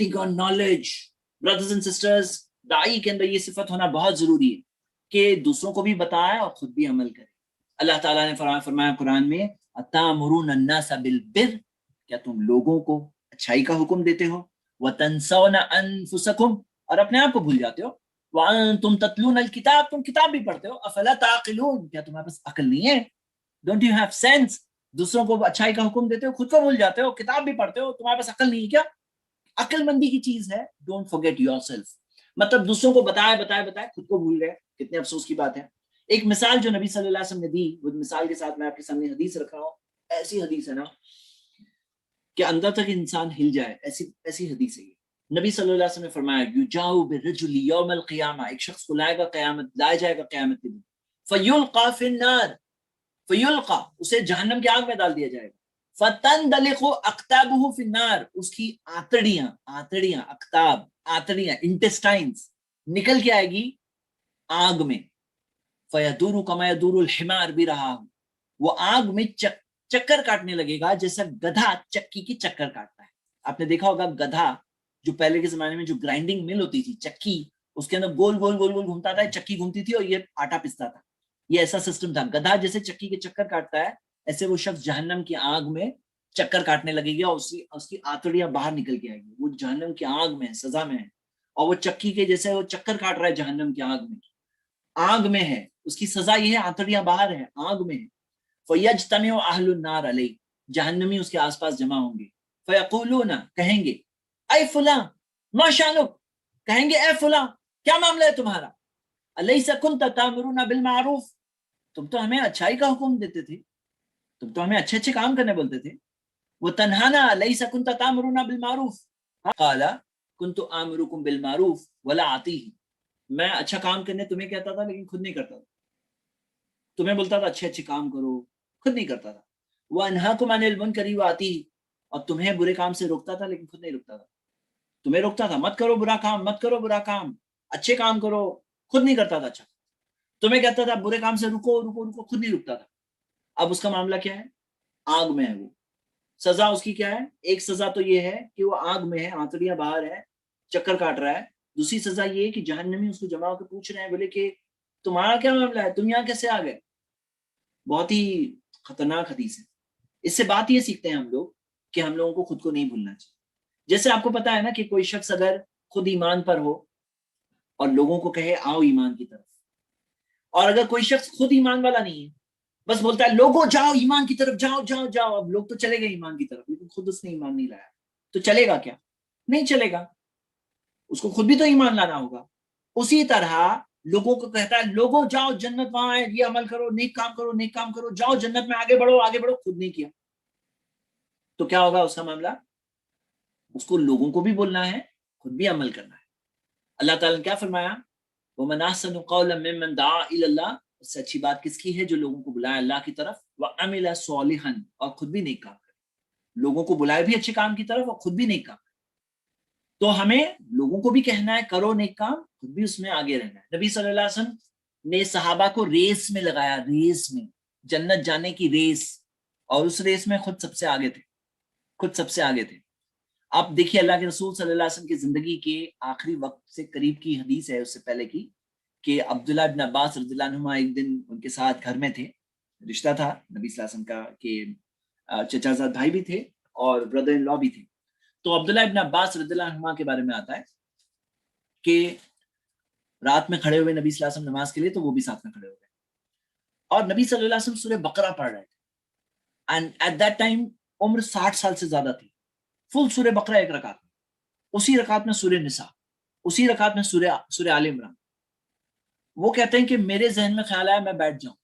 acting on knowledge. Brothers and sisters, दाई के अंदर ये सिफत होना बहुत जरूरी है कि दूसरों को भी बताए और खुद भी अमल करे. अल्लाह ताला ने फरमाया कुरान में, अतामुरून अन्नास बिलबिर, क्या तुम लोगों को अच्छाई का हुक्म देते हो, वतनसौना अनफुसकुम, और अपने आप को भूल जाते हो, वअंतुम ततलून अल किताब, तुम किताब भी पढ़ते हो, अफला ताक़िलून, क्या तुम्हारे पास अकल नहीं है? Don't you have sense? दूसरों को अच्छाई का हुक्म देते हो, खुद को भूल जाते हो, किताब भी पढ़ते हो, तुम्हारे पास अकल नहीं है क्या? अकलमंदी की चीज है. Don't forget yourself. मतलब दूसरों को बताए खुद को भूल गए. कितने अफसोस की बात है. एक मिसाल जो नबी सल्लल्लाहु अलैहि वसल्लम ने दी, वो मिसाल के साथ मैं आपके सामने हदीस रख रहा हूँ. ऐसी हदीस है ना कि अंदर तक इंसान हिल जाए, ऐसी हदीस है. नबी सल्लल्लाहु अलैहि वसल्लम ने फरमाया, युजाउ बिर्रजुली यौमल क़ियामा, एक शख्स को लाया जाएगा क़यामत के दिन, फयुल्क़ा फिन्नार, फयुल्क़ा, उसे जहन्नम की आग में डाल दिया जाएगा. फतंदलिक़ु अक़ताबुहु फिन्नार, उसकी आंतड़ियां इंटेस्टाइन्स निकल के आएगी आग में. फयदूरु कमा यदूरुल हिमार भी रहा हूं, वो आग में चक्कर काटने लगेगा जैसा गधा चक्की की चक्कर काटता है. आपने देखा होगा गधा, जो पहले के जमाने में जो ग्राइंडिंग मिल होती थी, चक्की, उसके अंदर गोल गोल गोल गोल घूमता था, चक्की घूमती थी और ये आटा पिसता था. ये ऐसा सिस्टम था. गधा जैसे चक्की के चक्कर काटता है, ऐसे वो शख्स जहन्नम की आग में चक्कर काटने लगेगा और उसकी आंतड़ियां बाहर निकल के आएगी. वो जहन्नम की आग में, सजा में है, और वो चक्की के जैसे वो चक्कर काट रहा है जहन्नम की आग में है. उसकी सजा ये है, आंतड़ियां बाहर है, आग में है. फयज्तमिउ अहलुन नार अलैहि, जहन्नमी उसके आसपास जमा होंगे. फयक़ूलूना, कहेंगे, ऐ फुला मा शानुक, कहेंगे ए फुला क्या मामला है तुम्हारा, अलैसा कुन्त तामुरूना बिल मारूफ, तुम तो हमें अच्छाई का हुक्म देते थे, तुम तो हमें अच्छे अच्छे काम करने बोलते थे. वो तन्हाना अलैसा कुन्त तामुरूना बिल मारूफ, क़ाला कुन्तु आमुरुकुम बिल मारूफ वला आतीही, मैं अच्छा काम करने तुम्हें कहता था लेकिन खुद नहीं करता था. तुम्हें बोलता था अच्छे अच्छे काम करो, खुद नहीं करता था. वह अनहाकुम अनिल मुनकरी व आतीही, और तुम्हें बुरे काम से रोकता था लेकिन खुद नहीं रुकता था. तुम्हें रोकता था, मत करो बुरा काम, मत करो बुरा काम, अच्छे काम करो, खुद नहीं करता था अच्छा. तुम्हें कहता था बुरे काम से रुको रुको रुको, खुद नहीं रुकता था. अब उसका मामला क्या है? आग में है वो. सजा उसकी क्या है? एक सजा तो ये है कि वो आग में है, आंतड़ियां बाहर है, चक्कर काट रहा है. दूसरी सजा ये है कि जहन्नमी उसको जमा होकर पूछ रहे हैं, बोले कि तुम्हारा क्या मामला है, तुम यहाँ कैसे आ गए? बहुत ही खतरनाक हदीस है. इससे बात ये सीखते हैं हम लोग कि हम लोगों को खुद को नहीं भूलना चाहिए. जैसे आपको पता है ना कि कोई शख्स अगर खुद ईमान पर हो और लोगों को कहे आओ ईमान की तरफ, और अगर कोई शख्स खुद ईमान वाला नहीं है, बस बोलता है लोगों जाओ ईमान की तरफ, जाओ जाओ जाओ, अब लोग तो चले गए ईमान की तरफ, लेकिन खुद उसने ईमान नहीं लाया, तो चलेगा क्या? नहीं चलेगा. उसको खुद भी तो ईमान लाना होगा. उसी तरह लोगों को कहता है लोगों जाओ जन्नत वहां है, ये अमल करो, नेक काम करो, नेक काम करो, जाओ जन्नत में आगे बढ़ो आगे बढ़ो, खुद नहीं किया तो क्या होगा उसका मामला? उसको लोगों को भी बोलना है, खुद भी अमल करना है. अल्लाह ताला ने क्या फरमाया? वमन अहसनु क़ौलन मिम्मन दआ इलल्लाह, उससे अच्छी बात किसकी है जो लोगों को बुलाए अल्लाह की तरफ, व अमिला सालिहन, और खुद भी नेक काम करे. लोगों को बुलाए भी अच्छे काम की तरफ और खुद भी नेक काम. तो हमें लोगों को भी कहना है करो नेक काम, खुद भी उसमें आगे रहना है. नबी सल्लल्लाहु अलैहि वसल्लम ने सहाबा को रेस में लगाया, रेस में, जन्नत जाने की रेस, और उस रेस में खुद सबसे आगे थे, खुद सबसे आगे थे. आप देखिए अल्लाह के रसूल सल्लल्लाहु अलैहि वसल्लम की जिंदगी के आखिरी वक्त से करीब की हदीस है, उससे पहले की, कि अब्दुल्लाह इब्न अब्बास रज़ियल्लाहु अन्हुमा एक दिन उनके साथ घर में थे. रिश्ता था नबी सल्लल्लाहु अलैहि वसल्लम का कि चचाजाद भाई भी थे और ब्रदर इन लॉ भी थे. तो अब्दुल्लाह इब्न अब्बास रज़ियल्लाहु अन्हुमा के बारे में आता है कि रात में खड़े हुए नबी सल्लल्लाहु अलैहि वसल्लम नमाज के लिए, तो वो भी साथ में खड़े हो गए और नबी सल्लल्लाहु अलैहि वसल्लम सूरह बकरा पढ़ रहे थे. एंड एट दैट टाइम उम्र 60 साल से ज्यादा थी. फुल सूरह बकरा एक रकात में, उसी रकात में सूरह निसा, उसी रकात में सूरह आल इमरान. वो कहते हैं कि मेरे जहन में ख्याल आया मैं बैठ जाऊं.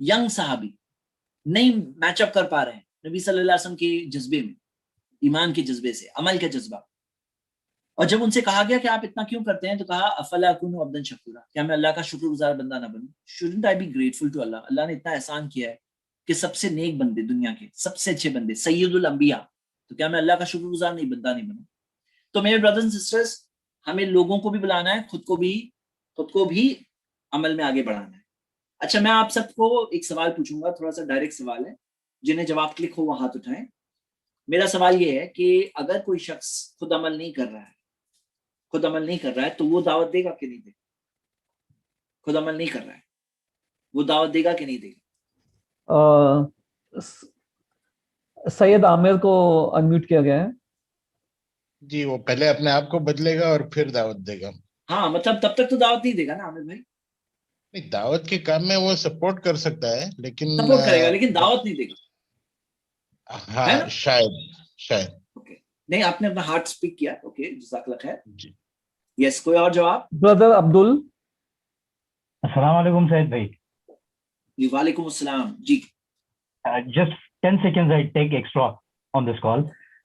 यंग साहबी नहीं मैचअप कर पा रहे हैं नबी सल्लल्लाहु अलैहि वसल्लम के जज्बे में, ईमान के जज्बे से, अमल का जज्बा. और जब उनसे कहा गया कि आप इतना क्यों करते हैं, तो कहा अफला अकुनु अब्दन शकूरा, क्या मैं अल्लाह का शुक्रगुजार बंदा ना बनूं? Shouldn't I be grateful to Allah? अल्लाह ने इतना एहसान किया है कि सबसे नेक बंदे, दुनिया के सबसे अच्छे बंदे, सैयदुल अंबिया, तो क्या मैं अल्लाह का शुक्रगुजार नहीं बनूं? तो मेरे ब्रदर्स एंड सिस्टर्स, हमें लोगों को भी बुलाना है, खुद को भी अमल में आगे बढ़ाना है. अच्छा, मैं आप सबको एक सवाल पूछूंगा, थोड़ा सा डायरेक्ट सवाल है, जिन्हें जवाब क्लिक हो वो हाथ उठाएं. میرا سوال یہ ہے کہ اگر کوئی شخص خود عمل نہیں کر رہا ہے تو وہ دعوت دے گا کہ نہیں دے گا؟ خود عمل نہیں کر رہا ہے وہ دعوت دے گا کہ نہیں دے گا؟ سید عامر کو انمیوٹ کیا گیا ہے. جی وہ پہلے اپنے آپ کو بدلے گا اور پھر دعوت دے گا. ہاں مطلب تب تک تو دعوت نہیں دے گا نا عامر بھائی. نہیں، دعوت کے کام میں وہ سپورٹ کر سکتا ہے لیکن سپورٹ کرے گا لیکن دعوت نہیں دے گا. ہاں شاید. اوکے نہیں، آپ نے اپنا ہارٹ سپیک کیا. اوکے جزاک اللہ خیر. جی یس کوئی اور جواب؟ برادر عبدل. السلام علیکم سید بھائی. جی وعلیکم السلام. جی just 10 seconds I take extra on this call.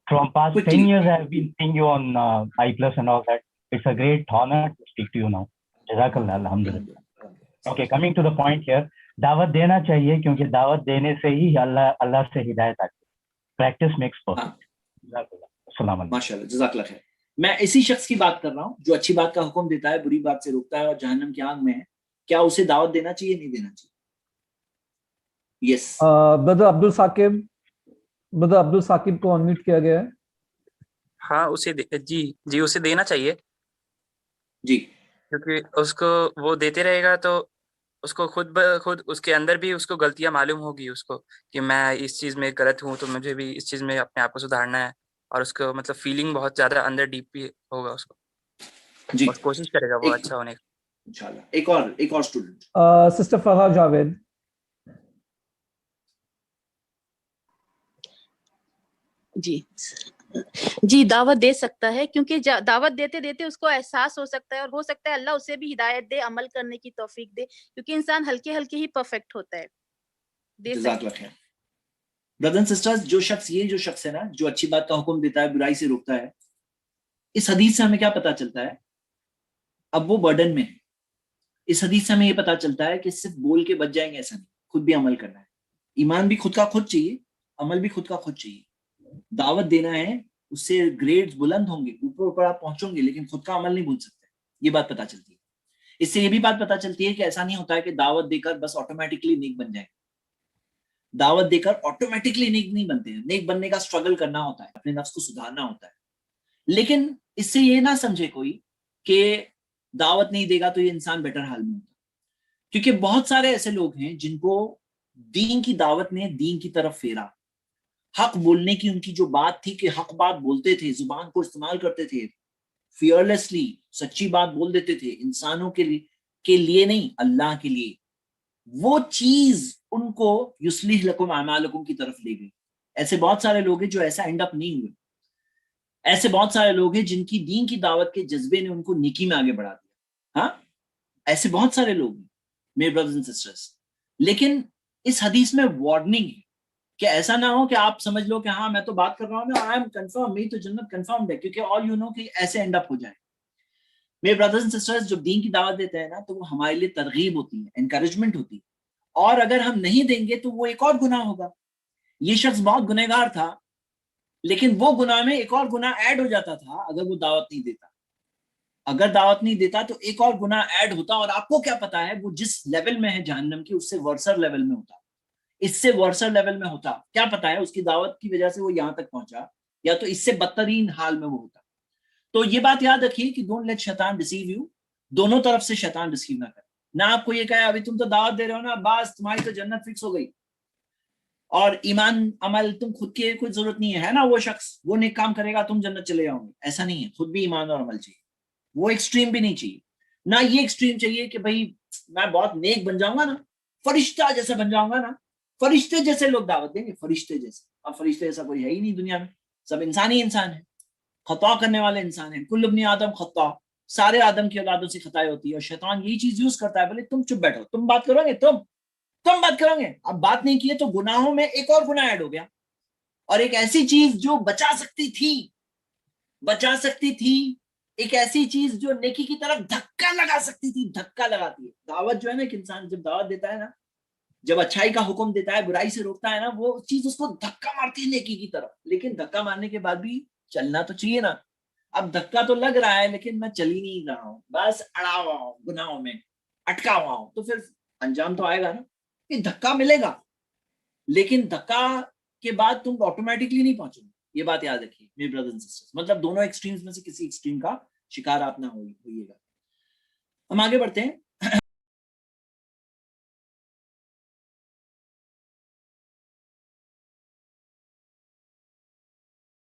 From past Quickly. 10 years I have been seeing you on iPlus and all that. It's a great honor to speak to you now. Jazakallah, alhamdulillah. Okay, coming to the point here. دعوت دینا چاہیے کیونکہ دعوت دینے سے ہی اللہ سے ہدایت آتی ہے. Practice makes perfect. جزاkallah. السلام علیکم. ماشاءاللہ جزاک اللہ خیر. میں اسی شخص کی بات کر رہا ہوں جو اچھی بات کا حکم دیتا ہے، بری بات سے روکتا ہے اور جہنم کی آگ میں ہے. کیا اسے دعوت دینا چاہیے نہیں دینا چاہیے؟ یس برادر عبدل ثاقب کو انمیوٹ کیا گیا ہے. ہاں اسے جی اسے دینا چاہیے جی، کیونکہ اس کو وہ دیتے رہے گا تو اس کو خود بخود اس کے اندر بھی اس کو غلطیاں معلوم ہوگی اس کو کہ میں اس چیز میں غلط ہوں تو مجھے بھی اس چیز میں اپنے آپ کو سدھارنا ہے، اور اس کو مطلب فیلنگ بہت زیادہ اندر ڈیپ بھی ہوگا اس کو، جی اور کوشش کرے گا وہ اچھا ہونے کی. انشاءاللہ. ایک اور اسٹوڈنٹ. سسٹر فرحہ جاوید. جی دعوت دے سکتا ہے کیونکہ دعوت دیتے دیتے اس کو احساس ہو سکتا ہے، اور ہو سکتا ہے اللہ اسے بھی ہدایت دے، عمل کرنے کی توفیق دے، کیونکہ انسان ہلکے ہلکے ہی پرفیکٹ ہوتا ہے. جزاک اللہ خیر. برادر اینڈ سسٹرز، جو شخص ہے نا جو اچھی بات کا حکم دیتا ہے، برائی سے روکتا ہے، اس حدیث سے ہمیں کیا پتا چلتا ہے؟ اب وہ برڈن میں ہے. اس حدیث سے ہمیں یہ پتا چلتا ہے کہ صرف بول کے بچ جائیں گے ایسا نہیں، خود بھی عمل کرنا ہے. ایمان بھی خود کا خود چاہیے، عمل بھی خود کا خود چاہیے. دعوت دینا ہے، اس سے گریڈز بلند ہوں گے، اوپر آپ پہنچوں گے، لیکن خود کا عمل نہیں بھول سکتے. یہ بات پتا چلتی ہے. اس سے یہ بھی بات پتا چلتی ہے کہ ایسا نہیں ہوتا ہے کہ دعوت دے کر بس آٹومیٹکلی نیک بن جائیں. دعوت دے کر آٹومیٹکلی نیک نہیں بنتے ہیں. نیک بننے کا اسٹرگل کرنا ہوتا ہے، اپنے نفس کو سدھارنا ہوتا ہے. لیکن اس سے یہ نہ سمجھے کوئی کہ دعوت نہیں دے گا تو یہ انسان بیٹر حال میں ہوتا. کیونکہ بہت سارے ایسے لوگ ہیں جن کو دین کی دعوت نے دین کی طرف پھیرا. حق بولنے کی ان کی جو بات تھی کہ حق بات بولتے تھے، زبان کو استعمال کرتے تھے، فیئرلیسلی سچی بات بول دیتے تھے، انسانوں کے لیے نہیں، اللہ کے لیے. وہ چیز ان کو یصلح لکم اعمالکم کی طرف لے گئی. ایسے بہت سارے لوگ ہیں جو ایسا اینڈ اپ نہیں ہوئے. ایسے بہت سارے لوگ ہیں جن کی دین کی دعوت کے جذبے نے ان کو نیکی میں آگے بڑھا دیا. ہاں ایسے بہت سارے لوگ ہیں میرے برادرز اینڈ سسٹرز. لیکن اس حدیث میں وارننگ ہے کہ ایسا نہ ہو کہ آپ سمجھ لو کہ ہاں میں تو بات کر رہا ہوں نا، آئی ایم کنفرم، میری تو جنت کنفرمڈ ہے، کیونکہ آل یو نو کہ ایسے اینڈ اپ ہو جائے. میرے برادرز اینڈ سسٹرز، جب دین کی دعوت دیتے ہیں نا تو وہ ہمارے لیے ترغیب ہوتی ہے، انکریجمنٹ ہوتی ہے. اور اگر ہم نہیں دیں گے تو وہ ایک اور گناہ ہوگا. یہ شخص بہت گنہگار تھا، لیکن وہ گناہ میں ایک اور گناہ ایڈ ہو جاتا تھا اگر وہ دعوت نہیں دیتا. اگر دعوت نہیں دیتا تو ایک اور گناہ ایڈ ہوتا، اور آپ کو کیا پتا ہے وہ جس لیول میں ہے جہنم کی اس سے ورسر لیول میں ہوتا، اس سے ورسر لیول میں ہوتا. کیا پتا ہے اس کی دعوت کی وجہ سے وہ یہاں تک پہنچا، یا تو اس سے بدترین حال میں وہ ہوتا. تو یہ بات یاد رکھیے کہ ڈونٹ لیٹ شیطان ڈیسیو یو. دونوں طرف سے شیطان ڈیسیو نہ کرے. نہ آپ کو یہ کہے ابھی تم تو دعوت دے رہے ہو نا، بس تمہاری تو جنت فکس ہو گئی، اور ایمان عمل تم خود کی کوئی ضرورت نہیں ہے نا، وہ شخص وہ نیک کام کرے گا تم جنت چلے جاؤ گے. ایسا نہیں ہے. خود بھی ایمان اور عمل چاہیے. وہ ایکسٹریم بھی نہیں چاہیے. نہ یہ ایکسٹریم چاہیے کہ بھائی میں بہت نیک بن جاؤں گا نا، فرشتہ جیسا بن جاؤں گا نا. فرشتے جیسے لوگ دعوت دیں گے، فرشتے جیسے. اب فرشتے جیسا کوئی ہے ہی نہیں دنیا میں. سب انسان ہی انسان ہے، خطا کرنے والے انسان ہیں. کل ابن آدم خطا، سارے آدم کی اولادوں سے خطائیں ہوتی ہے. اور شیطان یہی چیز یوز کرتا ہے، بولے تم چپ بیٹھو، تم بات کرو گے، تم بات کرو گے. اب بات نہیں کیے تو گناہوں میں ایک اور گناہ ایڈ ہو گیا. اور ایک ایسی چیز جو بچا سکتی تھی، ایک ایسی چیز جو نیکی کی طرف دھکا لگا سکتی تھی، دھکا لگاتی ہے. دعوت جو ہے نا، کہ انسان جب دعوت دیتا ہے نا، جب اچھائی کا حکم دیتا ہے، برائی سے روکتا ہے نا، وہ چیز اس کو دھکا مارتی ہے نیکی کی طرف. لیکن دھکا مارنے کے بعد بھی چلنا تو چاہیے نا. اب دھکا تو لگ رہا ہے لیکن میں چل ہی نہیں رہا ہوں، بس اڑا ہوا ہوں، گناہوں میں اٹکا ہوا ہوں. تو پھر انجام تو آئے گا نا کہ دھکا ملے گا، لیکن دھکا کے بعد تم آٹومیٹکلی نہیں پہنچو گے. یہ بات یاد رکھیے میرے بردرز اینڈ سسٹرز. مطلب دونوں ایکسٹریمز میں سے کسی ایکسٹریم کا شکار آپ نہ ہوئیے گا. ہم آگے بڑھتے ہیں.